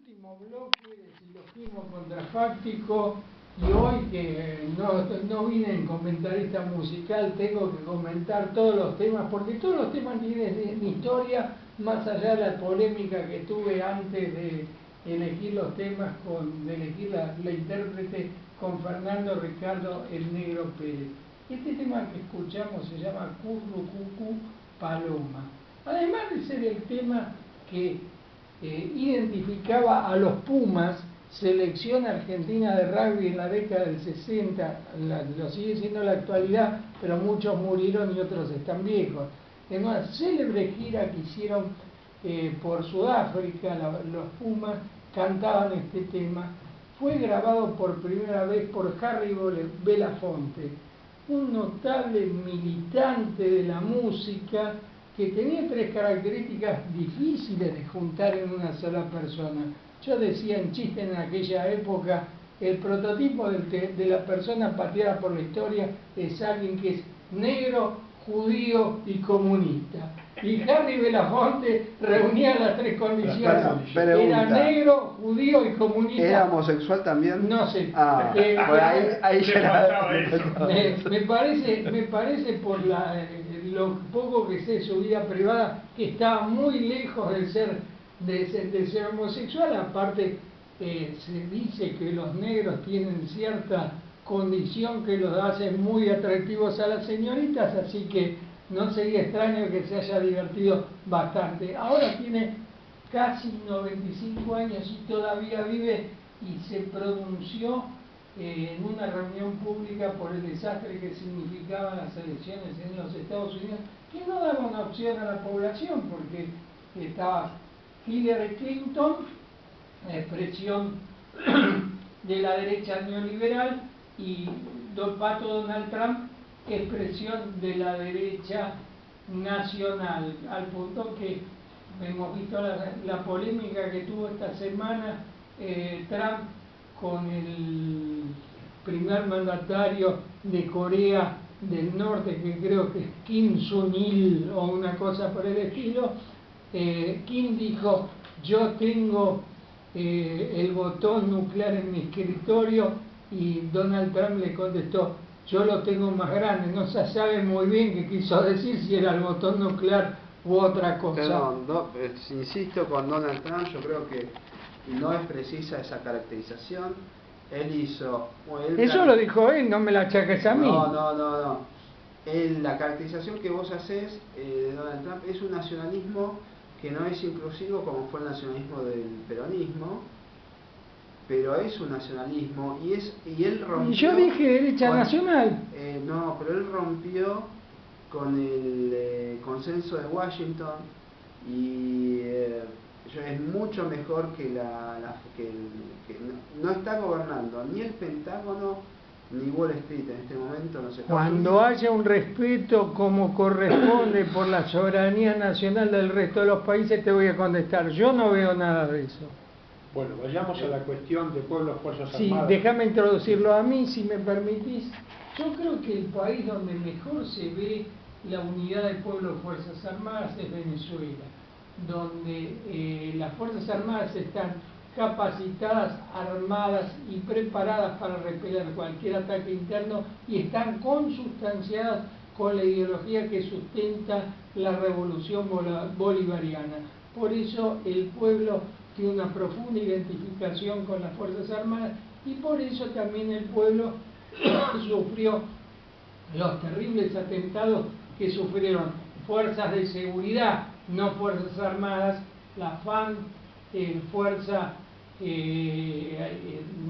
último bloque de silogismo contrafáctico, y hoy que no vine en comentarista musical, tengo que comentar todos los temas, porque todos los temas tienen historia, más allá de la polémica que tuve antes de elegir los temas, de elegir la intérprete con Fernando Ricardo el Negro Pérez. Este tema que escuchamos se llama Currucucú Paloma. Además de ser el tema que identificaba a los Pumas, selección argentina de rugby en la década del 60, lo sigue siendo en la actualidad, pero muchos murieron y otros están viejos. En una célebre gira que hicieron por Sudáfrica, los Pumas cantaban este tema. Fue grabado por primera vez por Harry Belafonte, un notable militante de la música que tenía tres características difíciles de juntar en una sola persona. Yo decía en chiste en aquella época, el prototipo de la persona pateada por la historia es alguien que es negro, judío y comunista. Y Harry Belafonte reunía las tres condiciones. Era negro, judío y comunista. ¿Era homosexual también? No sé. Ahí ya me parece por lo poco que sé de su vida privada, que estaba muy lejos de ser homosexual. Aparte, se dice que los negros tienen cierta condición que los hace muy atractivos a las señoritas, así que no sería extraño que se haya divertido bastante. Ahora tiene casi 95 años y todavía vive, y se pronunció en una reunión pública por el desastre que significaban las elecciones en los Estados Unidos, que no daba una opción a la población, porque estaba Hillary Clinton, expresión de la derecha neoliberal, y Pato Donald Trump, expresión de la derecha nacional, al punto que hemos visto la polémica que tuvo esta semana Trump con el primer mandatario de Corea del Norte, que creo que es Kim Jong-il o una cosa por el estilo. Kim dijo: yo tengo el botón nuclear en mi escritorio, y Donald Trump le contestó: yo lo tengo más grande. No se sabe muy bien qué quiso decir, si era el botón nuclear u otra cosa. Perdón, insisto con Donald Trump, yo creo que no es precisa esa caracterización. Él hizo... Eso lo dijo él, no me la achaques a mí. No. La caracterización que vos hacés de Donald Trump es un nacionalismo que no es inclusivo como fue el nacionalismo del peronismo, pero es un nacionalismo, y él rompió... Y yo dije derecha nacional. No, pero él rompió con el consenso de Washington, y es mucho mejor que no está gobernando ni el Pentágono ni Wall Street en este momento. No sé. Cuando haya un respeto como corresponde por la soberanía nacional del resto de los países, te voy a contestar. Yo no veo nada de eso. Bueno, vayamos a la cuestión de pueblos, fuerzas armadas. Sí, déjame introducirlo a mí, si me permitís. Yo creo que el país donde mejor se ve la unidad de pueblos, fuerzas armadas, es Venezuela, donde las fuerzas armadas están capacitadas, armadas y preparadas para repeler cualquier ataque interno, y están consustanciadas con la ideología que sustenta la revolución bolivariana. Por eso el pueblo tiene una profunda identificación con las Fuerzas Armadas, y por eso también el pueblo sufrió los terribles atentados que sufrieron fuerzas de seguridad, no Fuerzas Armadas. La FAN,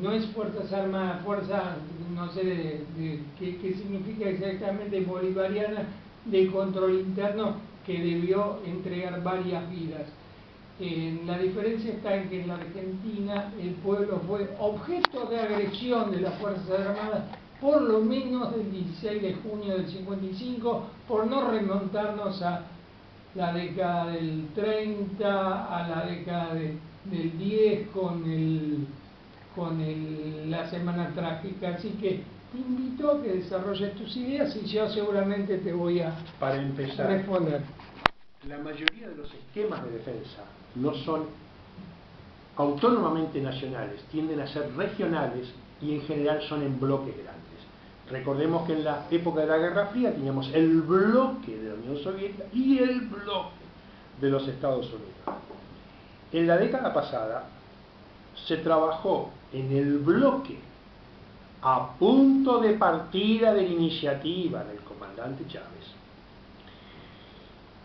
no es Fuerzas Armadas, fuerza, no sé qué significa exactamente, bolivariana, de control interno, que debió entregar varias vidas. La diferencia está en que en la Argentina el pueblo fue objeto de agresión de las Fuerzas Armadas por lo menos del 16 de junio del 55, por no remontarnos a la década del 30, a la década del 10 con la Semana Trágica. Así que te invito a que desarrolles tus ideas, y yo seguramente te voy a responder. La mayoría de los esquemas de defensa no son autónomamente nacionales tienden a ser regionales y en general son en bloques grandes. Recordemos que en la época de la Guerra Fría teníamos el bloque de la Unión Soviética y el bloque de los Estados Unidos. En la década pasada se trabajó en el bloque a punto de partida de la iniciativa del comandante Chávez.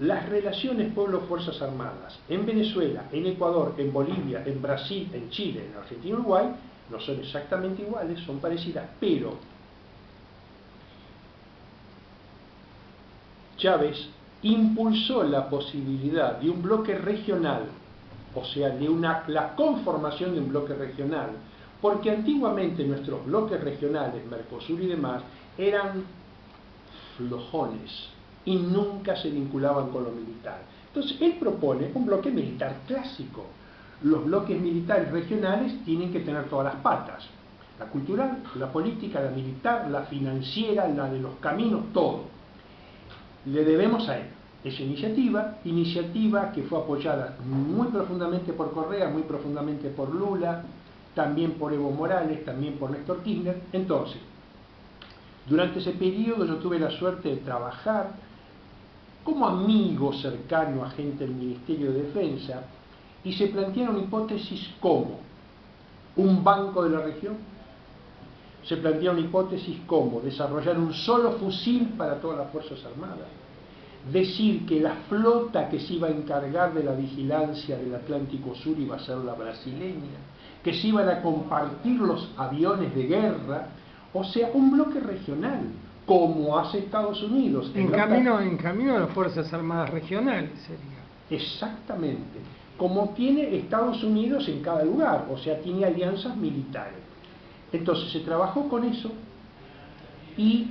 Las relaciones pueblo-fuerzas armadas en Venezuela, en Ecuador, en Bolivia, en Brasil, en Chile, en Argentina y Uruguay no son exactamente iguales, son parecidas, pero Chávez impulsó la posibilidad de un bloque regional, o sea, de la conformación de un bloque regional, porque antiguamente nuestros bloques regionales, Mercosur y demás, eran flojones y nunca se vinculaban con lo militar. Entonces, él propone un bloque militar clásico. Los bloques militares regionales tienen que tener todas las patas: la cultural, la política, la militar, la financiera, la de los caminos, todo. Le debemos a él esa iniciativa que fue apoyada muy profundamente por Correa, muy profundamente por Lula, también por Evo Morales, también por Néstor Kirchner. Entonces, durante ese periodo yo tuve la suerte de trabajar como amigo cercano a gente del Ministerio de Defensa, y se plantearon hipótesis como un banco de la región, se plantearon hipótesis como desarrollar un solo fusil para todas las Fuerzas Armadas, decir que la flota que se iba a encargar de la vigilancia del Atlántico Sur iba a ser la brasileña, que se iban a compartir los aviones de guerra, o sea, un bloque regional, como hace Estados Unidos. En camino a las Fuerzas Armadas regionales sería. Exactamente, como tiene Estados Unidos en cada lugar, o sea, tiene alianzas militares. Entonces se trabajó con eso y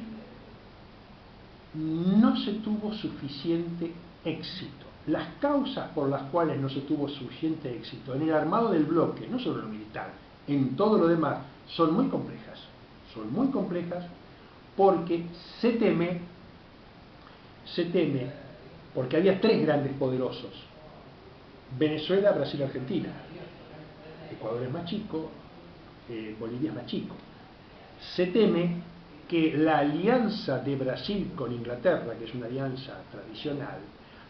no se tuvo suficiente éxito. Las causas por las cuales no se tuvo suficiente éxito en el armado del bloque, no solo en lo militar, en todo lo demás, son muy complejas. Son muy complejas porque se teme, porque había tres grandes poderosos: Venezuela, Brasil, Argentina. Ecuador es más chico, Bolivia es más chico. Se teme que la alianza de Brasil con Inglaterra, que es una alianza tradicional,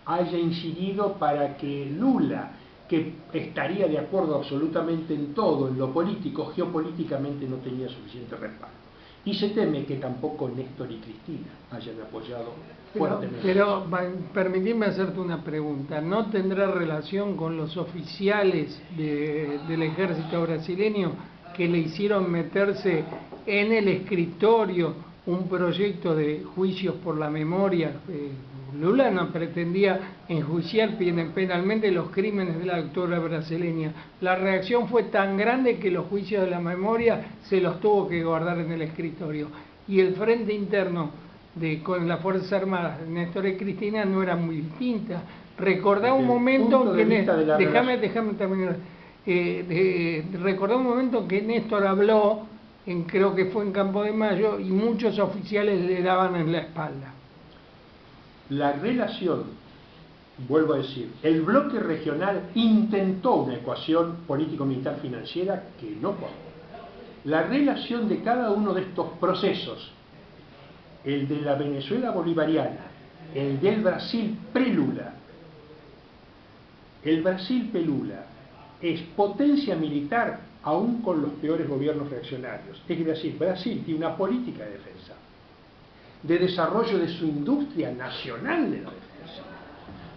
haya incidido para que Lula, que estaría de acuerdo absolutamente en todo, en lo político, geopolíticamente no tenía suficiente respaldo. Y se teme que tampoco Néstor y Cristina hayan apoyado fuertemente. Pero permitidme hacerte una pregunta. ¿No tendrá relación con los oficiales del ejército brasileño que le hicieron meterse en el escritorio un proyecto de juicios por la memoria? Lula no pretendía enjuiciar penalmente los crímenes de la doctora brasileña. La reacción fue tan grande que los juicios de la memoria se los tuvo que guardar en el escritorio. Y el frente interno con las Fuerzas Armadas, Néstor y Cristina, no era muy distinta. Recordá un momento que... Déjame terminar. Recordá un momento que Néstor habló, creo que fue en Campo de Mayo, y muchos oficiales le daban en la espalda. La relación, vuelvo a decir, el bloque regional intentó una ecuación político-militar financiera que no cuajó. La relación de cada uno de estos procesos, el de la Venezuela bolivariana, el del Brasil pre-Lula, el Brasil pre-Lula es potencia militar aún con los peores gobiernos reaccionarios. Es decir, Brasil tiene una política de defensa, de desarrollo de su industria nacional de la defensa,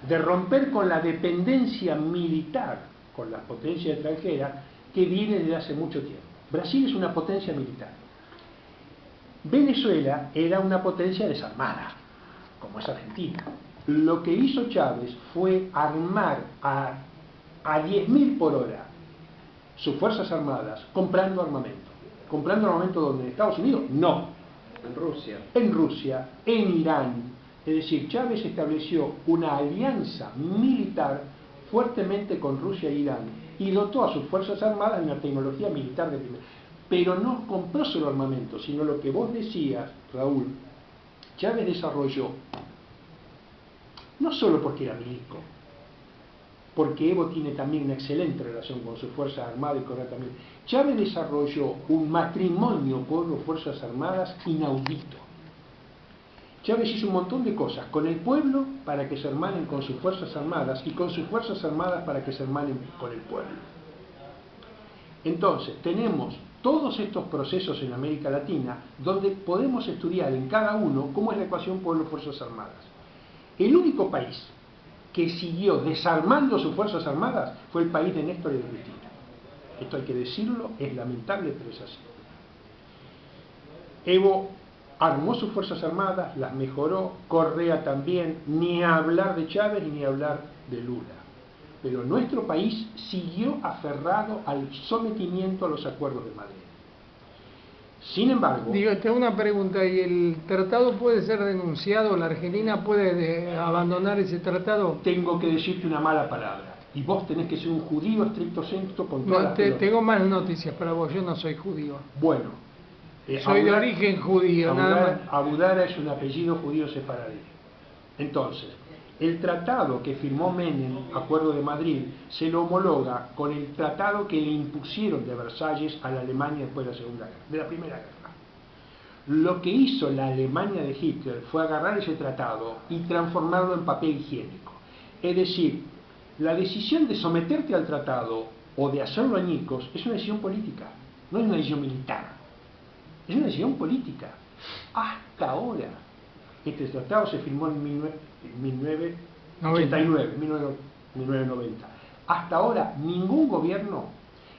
de romper con la dependencia militar con las potencias extranjeras que viene desde hace mucho tiempo. Brasil es una potencia militar. Venezuela era una potencia desarmada, como es Argentina. Lo que hizo Chávez fue armar a 10.000 por hora sus fuerzas armadas comprando armamento. ¿Comprando armamento donde? ¿En Estados Unidos? No. En Rusia. En Rusia, en Irán. Es decir, Chávez estableció una alianza militar fuertemente con Rusia e Irán y dotó a sus fuerzas armadas de una tecnología militar de primera. Pero no compró solo armamento, sino lo que vos decías, Raúl. Chávez desarrolló, no solo porque era milico, porque Evo tiene también una excelente relación con sus Fuerzas Armadas y con él también. Chávez desarrolló un matrimonio pueblo-Fuerzas Armadas inaudito. Chávez hizo un montón de cosas con el pueblo para que se hermanen con sus Fuerzas Armadas y con sus Fuerzas Armadas para que se hermanen con el pueblo. Entonces, tenemos todos estos procesos en América Latina donde podemos estudiar en cada uno cómo es la ecuación pueblo-Fuerzas Armadas. El único país que siguió desarmando sus Fuerzas Armadas fue el país de Néstor y de Cristina. Esto hay que decirlo, es lamentable, pero es así. Evo armó sus Fuerzas Armadas, las mejoró, Correa también, ni hablar de Chávez ni hablar de Lula. Pero nuestro país siguió aferrado al sometimiento a los acuerdos de Madrid. Sin embargo... Digo, tengo una pregunta, ¿y el tratado puede ser denunciado? ¿La Argentina puede abandonar ese tratado? Tengo que decirte una mala palabra, y vos tenés que ser un judío estricto sensu con todas las pelotas. Tengo más noticias para vos, yo no soy judío. Bueno, soy de origen judío, nada más. Abudara es un apellido judío sefaradí. Entonces, el tratado que firmó Menem, Acuerdo de Madrid, se lo homologa con el tratado que le impusieron de Versalles a la Alemania después de la Segunda Guerra, de la Primera Guerra. Lo que hizo la Alemania de Hitler fue agarrar ese tratado y transformarlo en papel higiénico. Es decir, la decisión de someterte al tratado o de hacerlo añicos es una decisión política, no es una decisión militar. Es una decisión política. Hasta ahora, este tratado se firmó en 1990. Hasta ahora, ningún gobierno,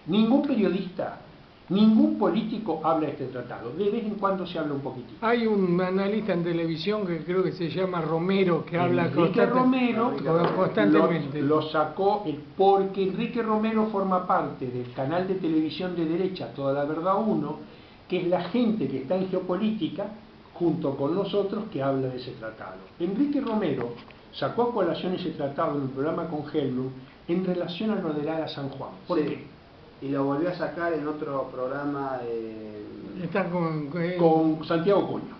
ningún periodista, ningún político habla de este tratado. De vez en cuando se habla un poquitito. Hay un analista en televisión que creo que se llama Romero, que habla constantemente. Lo sacó porque Enrique Romero forma parte del canal de televisión de derecha Toda la Verdad 1, que es la gente que está en geopolítica, junto con nosotros, que habla de ese tratado. Enrique Romero sacó a colación ese tratado en un programa con Helmut en relación a lo del Ara San Juan. ¿Por qué? Y lo volvió a sacar en otro programa está con Santiago Cuño.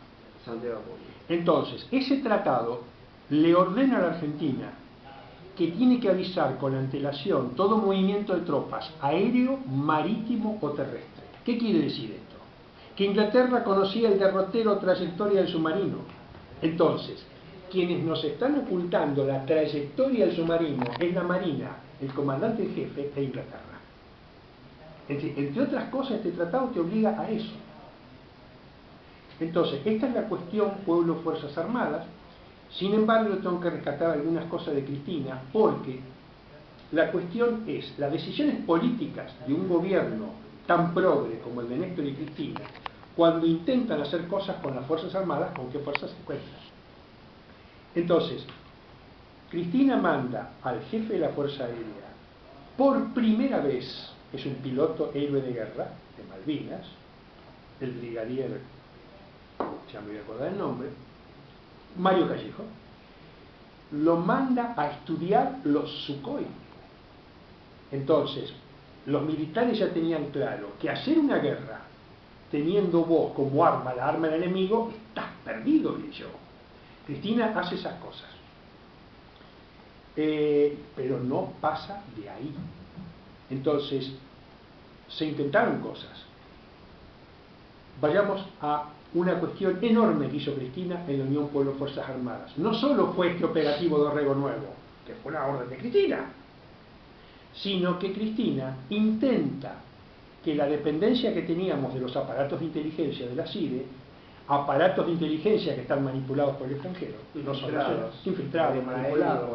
Entonces, ese tratado le ordena a la Argentina que tiene que avisar con antelación todo movimiento de tropas aéreo, marítimo o terrestre. ¿Qué quiere decir esto? Que Inglaterra conocía el derrotero trayectoria del submarino. Entonces, quienes nos están ocultando la trayectoria del submarino es la Marina, el comandante en jefe de Inglaterra. Entre otras cosas, este tratado te obliga a eso. Entonces, esta es la cuestión pueblo-Fuerzas Armadas. Sin embargo, tengo que rescatar algunas cosas de Cristina, porque la cuestión es, las decisiones políticas de un gobierno tan progre como el de Néstor y Cristina, cuando intentan hacer cosas con las Fuerzas Armadas, ¿con qué fuerzas se encuentran? Entonces, Cristina manda al jefe de la Fuerza Aérea, por primera vez, es un piloto héroe de guerra, de Malvinas, el brigadier, ya me voy a acordar el nombre, Mario Callejo, lo manda a estudiar los Sukhoi. Entonces, los militares ya tenían claro que hacer una guerra teniendo vos como arma la arma del enemigo, estás perdido, yo. Cristina hace esas cosas. Pero no pasa de ahí. Entonces, se intentaron cosas. Vayamos a una cuestión enorme que hizo Cristina en la Unión Pueblo-Fuerzas Armadas. No solo fue este operativo de Dorrego Nuevo, que fue una orden de Cristina, sino que Cristina intenta que la dependencia que teníamos de los aparatos de inteligencia de la CIDE, aparatos de inteligencia que están manipulados por el extranjero, infiltrados, manipulados,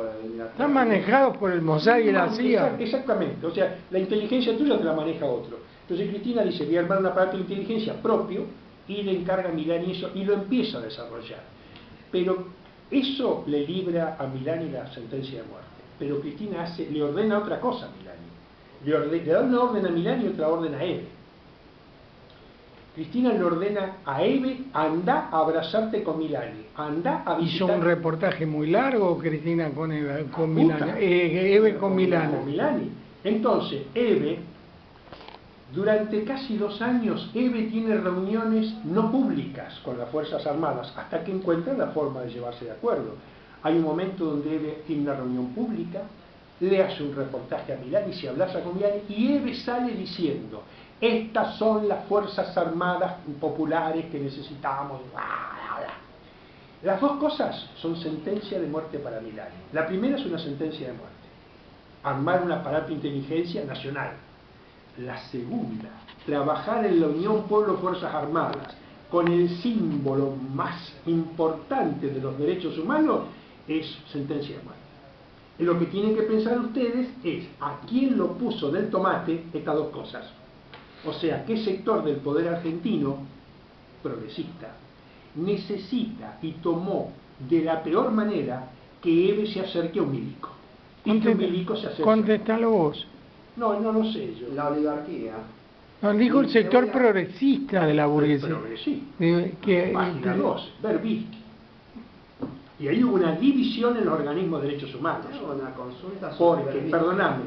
están manejados por el Mossad y la CIA. Exactamente, o sea, la inteligencia tuya te la maneja otro. Entonces Cristina dice, voy a armar un aparato de inteligencia propio, y le encarga a Milani eso, y lo empieza a desarrollar. Pero eso le libra a Milani la sentencia de muerte. Pero Cristina le ordena otra cosa a Milani. Le da una orden a Milani y otra orden a Eve. Cristina le ordena a Eve, anda a abrazarte con Milani, anda a visitar... Hizo un reportaje muy largo, Cristina, con Milani. Eve con Milani. Entonces, Eve, durante casi 2 años, Eve tiene reuniones no públicas con las Fuerzas Armadas, hasta que encuentra la forma de llevarse de acuerdo. Hay un momento donde Eve tiene una reunión pública, le hace un reportaje a Milani, se abraza con Milani, y Eve sale diciendo: estas son las fuerzas armadas populares que necesitamos. Las dos cosas son sentencia de muerte para Milani. La primera es una sentencia de muerte, armar un aparato de inteligencia nacional. La segunda, trabajar en la Unión Pueblo-Fuerzas Armadas con el símbolo más importante de los derechos humanos, es sentencia de muerte. Y lo que tienen que pensar ustedes es a quién lo puso del tomate estas dos cosas. O sea, qué sector del poder argentino, progresista, necesita y tomó de la peor manera que Eve se acerque a un milico. Y que un milico se acerque. Contestalo vos. No, no lo sé yo. La oligarquía. No, dijo el sector progresista de la burguesía. Página 2, Berbisky. Y ahí hubo una división en los organismos de derechos humanos. Una consulta sobre Porque, Berbisky. perdóname,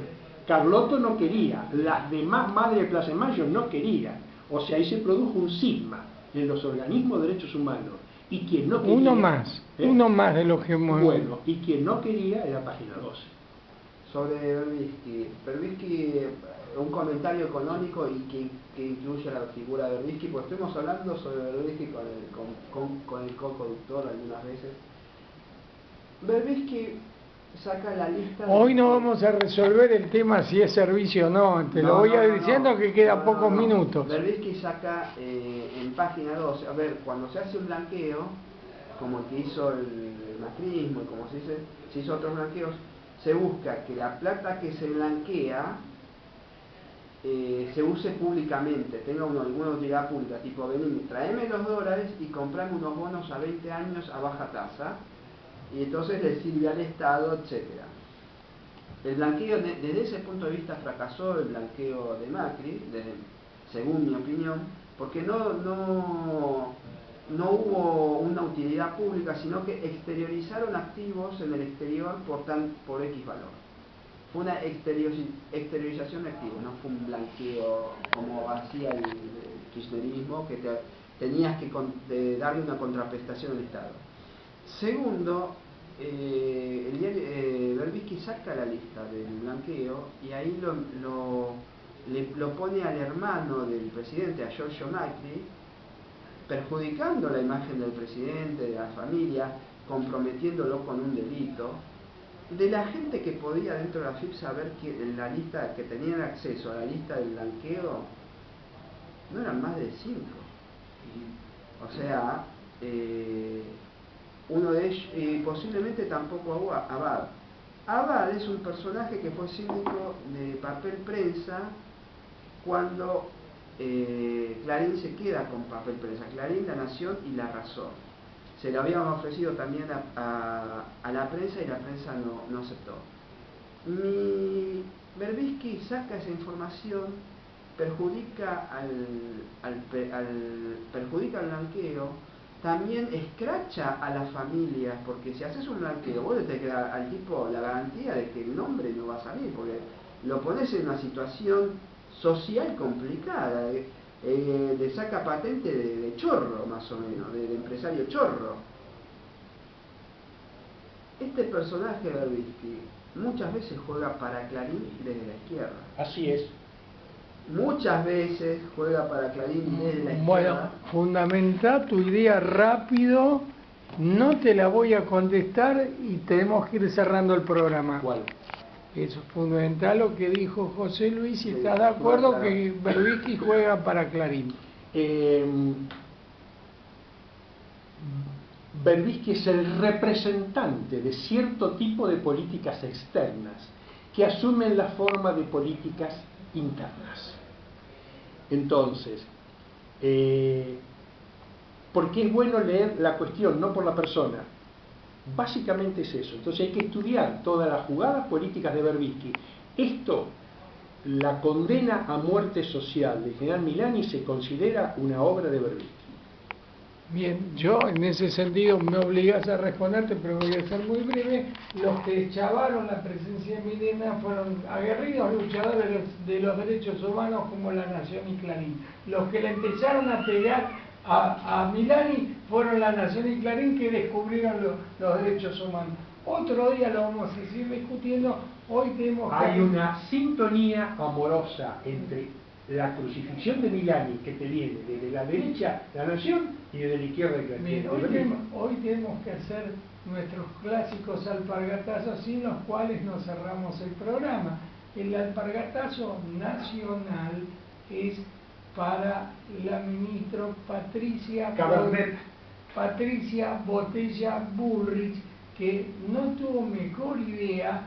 Carlotto no quería, las demás madres de Plaza de Mayo no querían. O sea, ahí se produjo un cisma en los organismos de derechos humanos. Y quien no quería... Uno más de los que hemos... Bueno, y quien no quería era página 12. Sobre Berbisky. Berbisky, un comentario económico y que incluye la figura de Berbisky, porque estuvimos hablando sobre Berbisky con el co-conductor algunas veces. Berbisky saca la lista... Hoy no vamos a resolver el tema si es servicio o no, te lo voy a ir diciendo que quedan pocos minutos. Berbisky saca en página 12, a ver, cuando se hace un blanqueo, como el que hizo el macrismo, y como se hizo otros blanqueos, se busca que la plata que se blanquea se use públicamente, tenga alguna utilidad pública, tipo, vení, traeme los dólares y comprame unos bonos a 20 años a baja tasa, y entonces le sirve al Estado, etc. El blanqueo, desde ese punto de vista, fracasó el blanqueo de Macri, según mi opinión, porque no hubo una utilidad pública, sino que exteriorizaron activos en el exterior por X valor. Fue una exteriorización de activos, no fue un blanqueo como hacía el kirchnerismo, que tenías que darle una contraprestación al Estado. Segundo, el diario Berbisky saca la lista del blanqueo y ahí lo pone al hermano del presidente, a Giorgio Macri, perjudicando la imagen del presidente, de la familia, comprometiéndolo con un delito. De la gente que podía dentro de la FIP saber que la lista, que tenían acceso a la lista del blanqueo, no eran más de 5. O sea, uno de ellos, posiblemente tampoco Abad. Abad es un personaje que fue síndico de Papel Prensa cuando Clarín se queda con Papel Prensa. Clarín, La Nación y La Razón. Se lo habían ofrecido también a la prensa y la prensa no aceptó. Berbisky saca esa información, perjudica al blanqueo, también escracha a las familias, porque si haces un blanqueo, vos le tenés que dar al tipo la garantía de que el nombre no va a salir, porque lo pones en una situación social complicada, de saca patente de chorro, más o menos, de empresario chorro. Este personaje de Berbisky muchas veces juega para Clarín desde la izquierda. Así es. Muchas veces juega para Clarín desde la izquierda. Bueno, fundamenta tu idea rápido, no te la voy a contestar y tenemos que ir cerrando el programa. ¿Cuál? Eso es fundamental lo que dijo José Luis, si estás de acuerdo claro. que Berbisky juega para Clarín. Berbisky es el representante de cierto tipo de políticas externas que asumen la forma de políticas internas. Entonces, porque es bueno leer la cuestión, no por la persona. Básicamente es eso. Entonces hay que estudiar todas las jugadas políticas de Berbisky. Esto, la condena a muerte social del general Milani, se considera una obra de Berbisky. Bien, yo en ese sentido me obligas a responderte, pero voy a ser muy breve. Los que chavaron la presencia de Milani fueron aguerridos luchadores de los derechos humanos como La Nación y Clarín. Los que le empezaron a pegar a Milani fueron La Nación y Clarín, que descubrieron los derechos humanos. Otro día lo vamos a seguir discutiendo. Hoy tenemos que... Hay una sintonía amorosa entre la crucifixión de Milani, que te viene desde la derecha de la Nación y desde la izquierda de la Bien, hoy tenemos que hacer nuestros clásicos alpargatazos sin los cuales nos cerramos el programa. El alpargatazo nacional es para la ministra Patricia Botella Bullrich, que no tuvo mejor idea,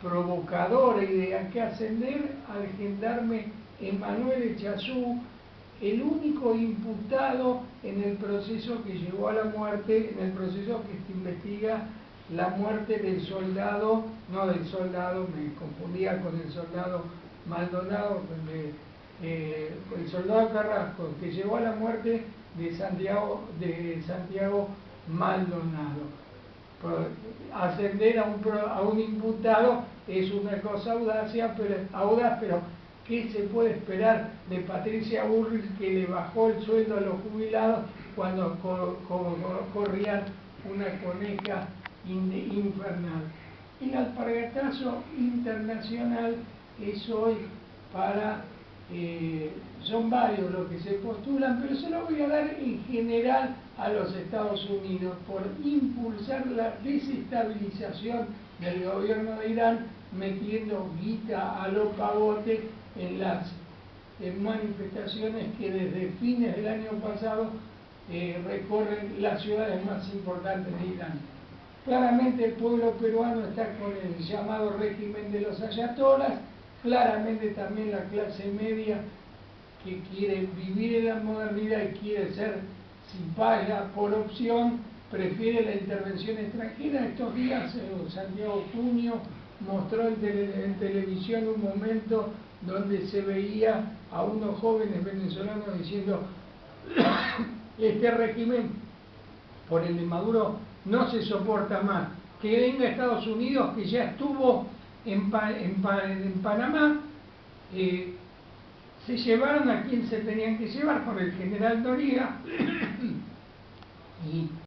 provocadora idea, que ascender al gendarme Emanuel Echazú, el único imputado en el proceso que llevó a la muerte, en el proceso que se investiga la muerte del soldado, me confundía con el soldado Maldonado, el soldado Carrasco, que llevó a la muerte de Santiago Maldonado. Ascender a un imputado es una cosa audaz, pero ¿qué se puede esperar de Patricia Bullrich, que le bajó el sueldo a los jubilados cuando corrían una coneja infernal? El alpargatazo internacional es hoy para... son varios los que se postulan, pero se lo voy a dar en general a los Estados Unidos por impulsar la desestabilización del gobierno de Irán, metiendo guita a lo pavote en las manifestaciones que desde fines del año pasado recorren las ciudades más importantes de Irán. Claramente el pueblo peruano está con el llamado régimen de los ayatolas, claramente también la clase media que quiere vivir en la modernidad y quiere ser, si vaya por opción, prefiere la intervención extranjera. Estos días Santiago Puño mostró en televisión un momento donde se veía a unos jóvenes venezolanos diciendo este régimen por el de Maduro no se soporta más, que venga a Estados Unidos, que ya estuvo en Panamá. Se llevaron a quien se tenían que llevar por el general Noriega y